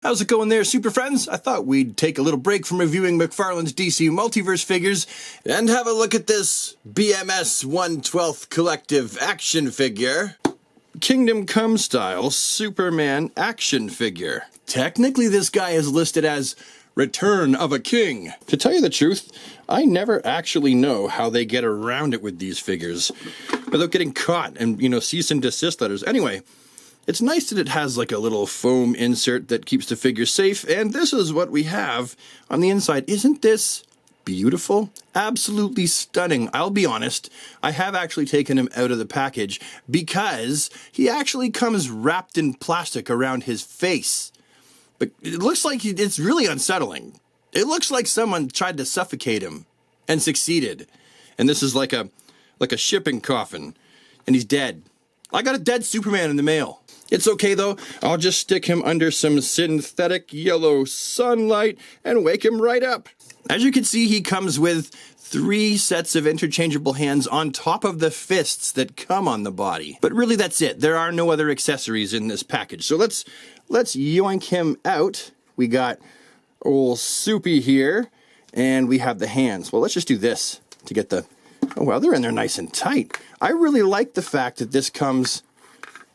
How's it going there, super friends? I thought we'd take a little break from reviewing McFarlane's DC Multiverse figures and have a look at this BMS 1/12 Collective action figure. Kingdom Come style Superman action figure. Technically this guy is listed as Return of a King. To tell you the truth, I never actually know how they get around it with these figures without getting caught and, cease and desist letters. Anyway, it's nice that it has like a little foam insert that keeps the figure safe, and this is what we have on the inside. Isn't this beautiful? Absolutely stunning. I'll be honest, I have actually taken him out of the package because he actually comes wrapped in plastic around his face. But it looks like it's really unsettling. It looks like someone tried to suffocate him and succeeded. And this is like a shipping coffin, and he's dead. I got a dead Superman in the mail. It's okay though, I'll just stick him under some synthetic yellow sunlight and wake him right up. As you can see, he comes with 3 sets of interchangeable hands on top of the fists that come on the body. But really that's it. There are no other accessories in this package. So let's yoink him out. We got old Soupy here, and we have the hands. Well, let's just do this to get the... Oh, wow, they're in there nice and tight. I really like the fact that this comes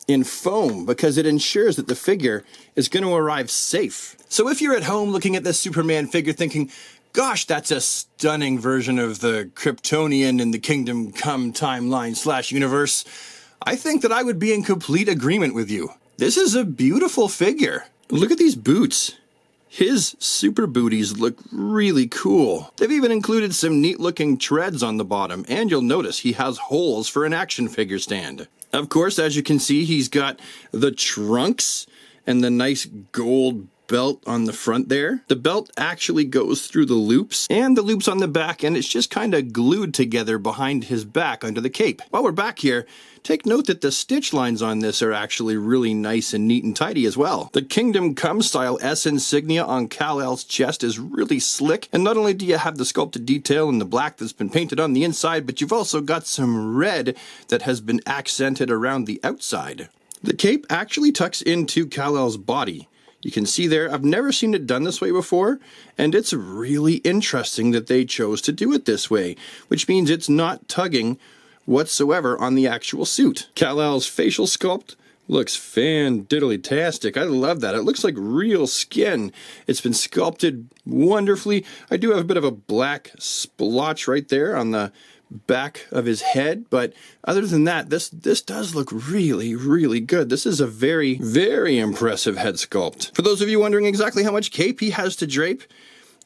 in foam because it ensures that the figure is going to arrive safe. So if you're at home looking at this Superman figure thinking, gosh, that's a stunning version of the Kryptonian in the Kingdom Come timeline / universe, I think that I would be in complete agreement with you. This is a beautiful figure. Look at these boots. His super booties look really cool. They've even included some neat looking treads on the bottom, and you'll notice he has holes for an action figure stand. Of course, as you can see, he's got the trunks and the nice gold belt on the front there. The belt actually goes through the loops and the loops on the back, and it's just kind of glued together behind his back under the cape. While we're back here, take note that the stitch lines on this are actually really nice and neat and tidy as well. The Kingdom Come style S insignia on Kal-El's chest is really slick, and not only do you have the sculpted detail in the black that's been painted on the inside, but you've also got some red that has been accented around the outside. The cape actually tucks into Kal-El's body. You can see there, I've never seen it done this way before, and it's really interesting that they chose to do it this way, which means it's not tugging whatsoever on the actual suit. Kal-El's facial sculpt looks fan-diddly-tastic. I love that. It looks like real skin. It's been sculpted wonderfully. I do have a bit of a black splotch right there on the back of his head, but other than that, this does look really, really good. This is a very, very impressive head sculpt. For those of you wondering exactly how much cape he has to drape,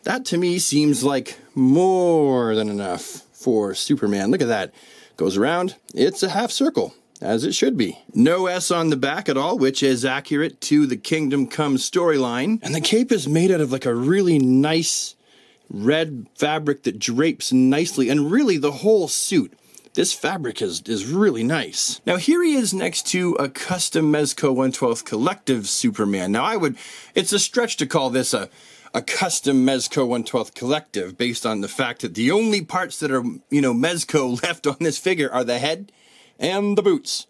that to me seems like more than enough for Superman. Look at that. Goes around, it's a half circle, as it should be. No S on the back at all, which is accurate to the Kingdom Come storyline. And the cape is made out of like a really nice red fabric that drapes nicely, and really the whole suit. This fabric is really nice. Now here he is next to a custom Mezco 1/12 Collective Superman. Now it's a stretch to call this a custom Mezco 1/12 Collective based on the fact that the only parts that are, Mezco left on this figure are the head and the boots.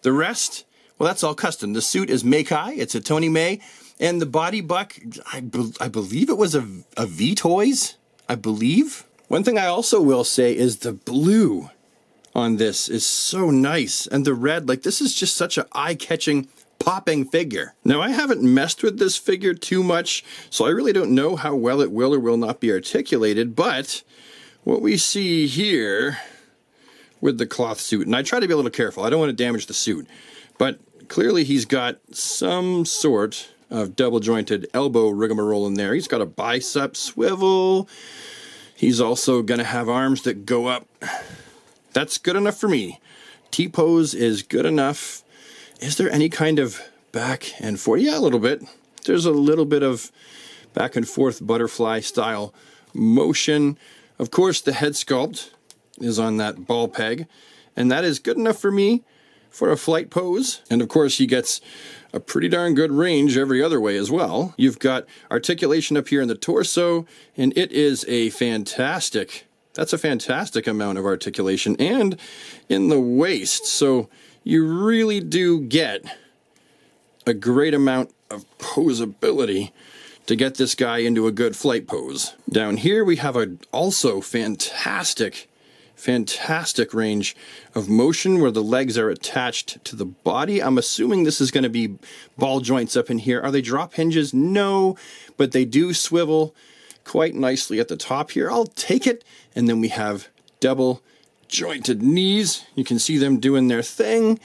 The rest, well, that's all custom. The suit is Meikai, it's a Tony May. And the body buck, I believe it was a V Toys, I believe. One thing I also will say is the blue on this is so nice. And the red, this is just such an eye-catching, popping figure. Now, I haven't messed with this figure too much, so I really don't know how well it will or will not be articulated. But what we see here with the cloth suit, and I try to be a little careful. I don't want to damage the suit. But clearly he's got some sort of double-jointed elbow rigmarole in there. He's got a bicep swivel. He's also going to have arms that go up. That's good enough for me. T-pose is good enough. Is there any kind of back and forth? Yeah, a little bit. There's a little bit of back and forth butterfly style motion. Of course, the head sculpt is on that ball peg, and that is good enough for me for a flight pose. And of course, he gets a pretty darn good range every other way as well. You've got articulation up here in the torso, and it is a fantastic, that's a fantastic amount of articulation, and in the waist. So you really do get a great amount of posability to get this guy into a good flight pose. Down here we have a also fantastic range of motion where the legs are attached to the body. I'm assuming this is going to be ball joints up in here. Are they drop hinges? No, but they do swivel quite nicely at the top here. I'll take it. And then we have double jointed knees. You can see them doing their thing.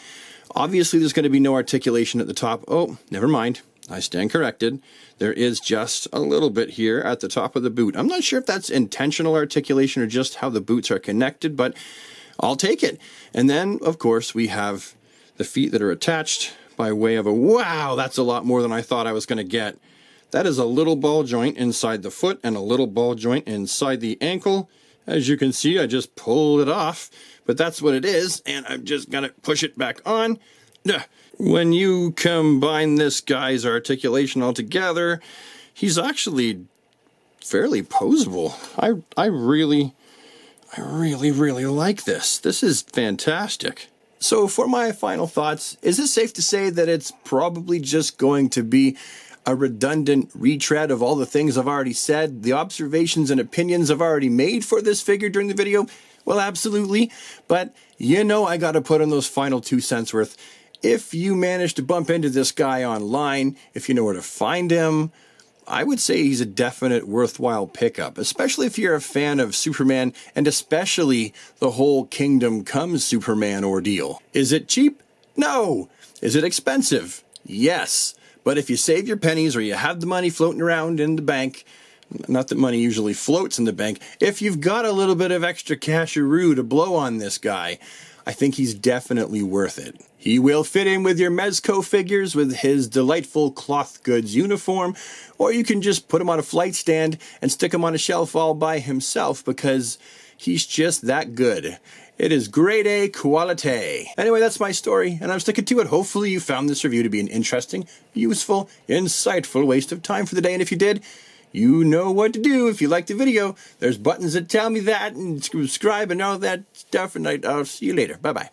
Obviously there's going to be no articulation at the top. Oh, never mind. I stand corrected. There is just a little bit here at the top of the boot. I'm not sure if that's intentional articulation or just how the boots are connected, but I'll take it. And then, of course, we have the feet that are attached by way of a, wow, that's a lot more than I thought I was going to get. That is a little ball joint inside the foot and a little ball joint inside the ankle. As you can see, I just pulled it off, but that's what it is, and I'm just going to push it back on. When you combine this guy's articulation all together, he's actually fairly posable. I really like this. This is fantastic. So for my final thoughts, is it safe to say that it's probably just going to be a redundant retread of all the things I've already said, the observations and opinions I've already made for this figure during the video? Well, absolutely. But you know I got to put in those final 2 cents worth. If you manage to bump into this guy online, if you know where to find him, I would say he's a definite worthwhile pickup, especially if you're a fan of Superman and especially the whole Kingdom Come Superman ordeal. Is it cheap? No. Is it expensive? Yes. But if you save your pennies or you have the money floating around in the bank, not that money usually floats in the bank, if you've got a little bit of extra casharoo to blow on this guy, I think he's definitely worth it. He will fit in with your Mezco figures with his delightful cloth goods uniform, or you can just put him on a flight stand and stick him on a shelf all by himself because he's just that good. It is grade A quality. Anyway, that's my story, and I'm sticking to it. Hopefully you found this review to be an interesting, useful, insightful waste of time for the day, and if you did, you know what to do. If you liked the video, there's buttons that tell me that, and subscribe and all that stuff, and I'll see you later. Bye-bye.